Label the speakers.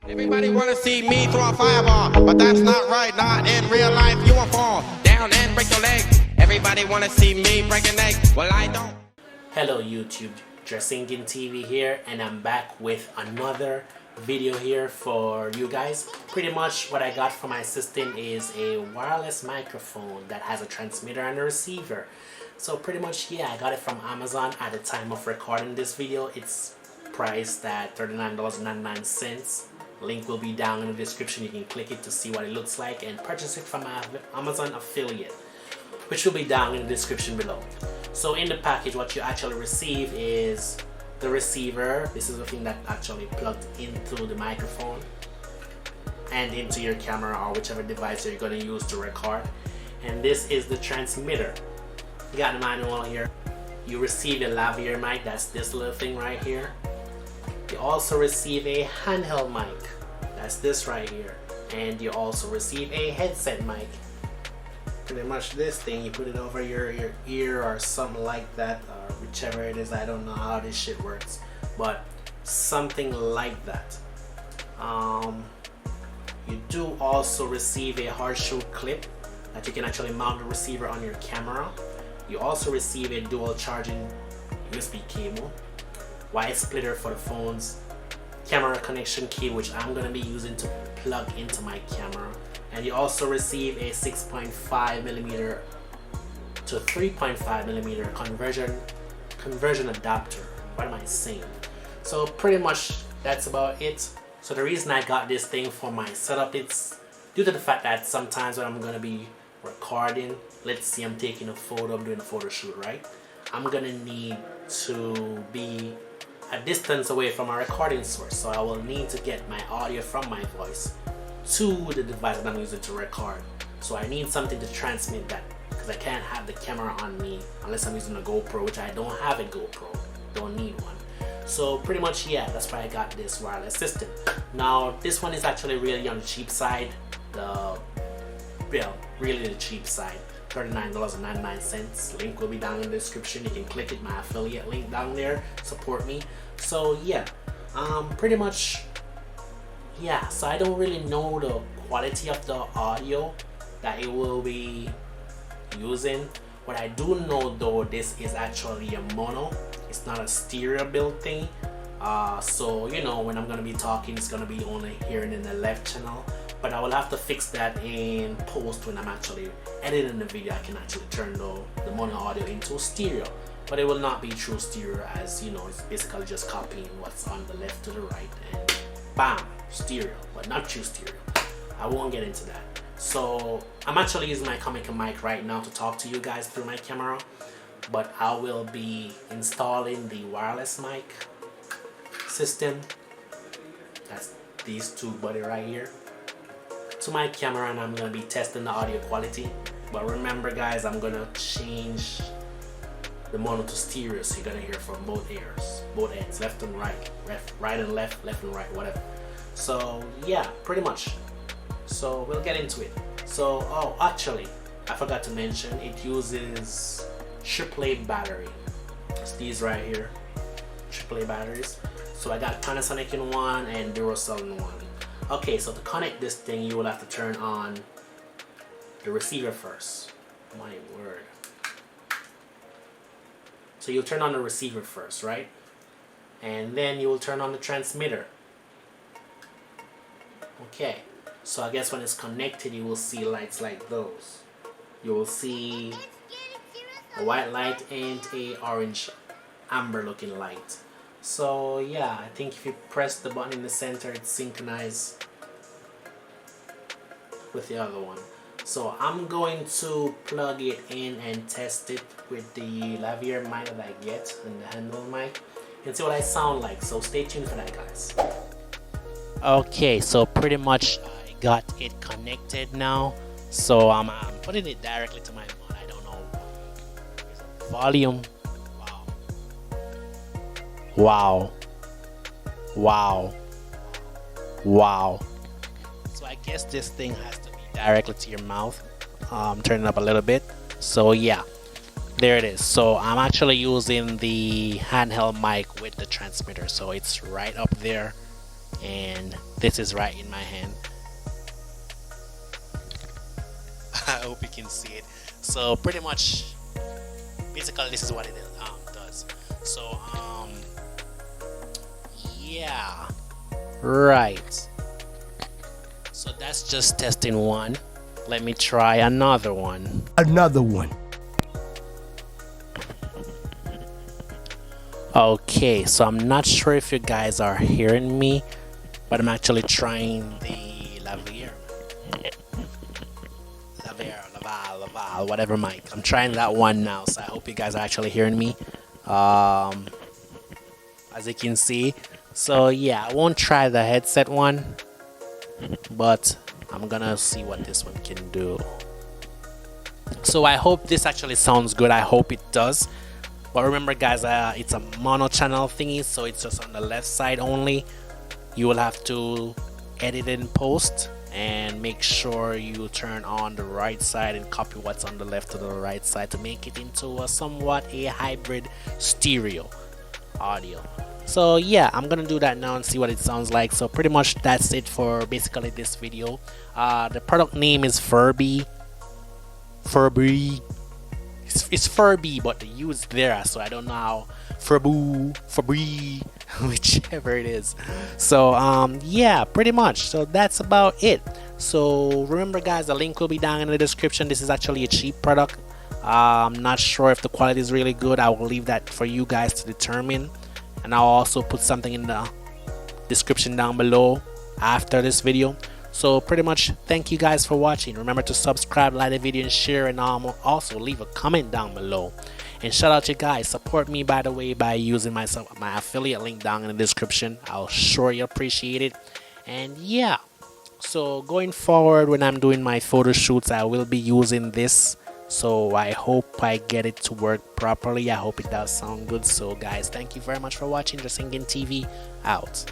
Speaker 1: Everybody wanna see me throw a fireball, but that's not right, not in real life. You won't fall down and break your leg. Everybody wanna see me break a neck, well I don't.
Speaker 2: Hello YouTube, Drasengan TV here, and I'm back with another video here for you guys. Pretty much what I got from my system is a wireless microphone that has a transmitter and a receiver. So pretty much, yeah, I got it from Amazon at the time of recording this video. It's priced at $39.99. Link will be down in the description. You can click it to see what it looks like and purchase it from my Amazon affiliate, which will be down in the description below. So in the package, what you actually receive is the receiver. This is the thing that actually plugged into the microphone and into your camera or whichever device you're going to use to record. And this is the transmitter. You got the manual here. You receive a lavalier mic, that's this little thing right here. You also receive a handheld mic, that's this right here. And you also receive a headset mic. Pretty much this thing, you put it over your ear or something like that, or whichever it is. I don't know how this shit works, but something like that. You do also receive a horseshoe clip that you can actually mount the receiver on your camera. You also receive a dual charging USB cable, wire splitter for the phone's camera connection key, which I'm going to be using to plug into my camera. And you also receive a 6.5mm to 3.5mm conversion adapter. What am I saying? So pretty much that's about it. So the reason I got this thing for my setup, it's due to the fact that sometimes when I'm going to be recording, let's say I'm taking a photo, I'm doing a photo shoot, right? I'm going to need to be a distance away from my recording source. So I will need to get my audio from my voice to the device that I'm using to record. So I need something to transmit that, because I can't have the camera on me unless I'm using a GoPro, which I don't have a GoPro, don't need one. So pretty much, yeah, that's why I got this wireless system. Now this one is actually really on the cheap side, really the cheap side, $39.99. Link will be down in the description. You can click it, my affiliate link down there, support me. So yeah, pretty much, yeah, so I don't really know the quality of the audio that it will be using. What I do know though, this is actually a mono, it's not a stereo built thing. So you know, when I'm gonna be talking, it's gonna be only hearing in the left channel, but I will have to fix that in post. When I'm actually editing the video, I can actually turn the mono audio into stereo, but it will not be true stereo, as you know, it's basically just copying what's on the left to the right and bam, stereo, but not true stereo. I won't get into that. So I'm actually using my comic mic right now to talk to you guys through my camera, but I will be installing the wireless mic system, that's these two buddy right here, to my camera, and I'm going to be testing the audio quality. But remember guys, I'm going to change the mono to stereo, so you're going to hear from both ears, both ends, left and right, right and left, left and right, whatever. So yeah, pretty much. So we'll get into it. So, oh, actually, I forgot to mention, it uses AAA battery. It's these right here, AAA batteries. So I got Panasonic in one and Duracell in one. Okay, so to connect this thing, you will have to turn on the receiver first. My word. So you'll turn on the receiver first, right? And then you will turn on the transmitter. Okay, so I guess when it's connected, you will see lights like those. You will see a white light and a orange amber looking light. So yeah, I think if you press the button in the center, it's synchronized with the other one. So I'm going to plug it in and test it with the lavalier mic that I get and the handle mic and see what I sound like. So stay tuned for that, guys. Okay, so pretty much I got it connected now. So I'm putting it directly to my mouth. I don't know. Volume. Wow. Wow. Wow. So I guess this thing has to be directly to your mouth. Turn it up a little bit. So yeah, there it is. So I'm actually using the handheld mic with the transmitter. So it's right up there. And this is right in my hand. I hope you can see it. So pretty much, basically this is what it does. So yeah, right. So that's just testing one. Let me try another one. Okay, so I'm not sure if you guys are hearing me, but I'm actually trying the Laval, whatever mic. I'm trying that one now, so I hope you guys are actually hearing me. As you can see. So yeah, I won't try the headset one, but I'm gonna see what this one can do. So I hope this actually sounds good. I hope it does. But remember guys, it's a mono channel thingy, so it's just on the left side only. You will have to edit in post and make sure you turn on the right side and copy what's on the left to the right side to make it into a somewhat a hybrid stereo audio. So yeah, I'm gonna do that now and see what it sounds like. So pretty much that's it for basically this video. The product name is FerBuee. It's FerBuee, but the U is there, so I don't know how. FerBuee, whichever it is. So yeah, pretty much. So that's about it. So remember guys, the link will be down in the description. This is actually a cheap product. I'm not sure if the quality is really good. I will leave that for you guys to determine, and I'll also put something in the description down below after this video. So pretty much, thank you guys for watching. Remember to subscribe, like the video, and share, and also leave a comment down below. And shout out to you guys. Support me, by the way, by using my affiliate link down in the description. I'll surely appreciate it. And yeah, so going forward, when I'm doing my photo shoots, I will be using this. So I hope I get it to work properly. I hope it does sound good. So guys, thank you very much for watching. Drasengan TV out.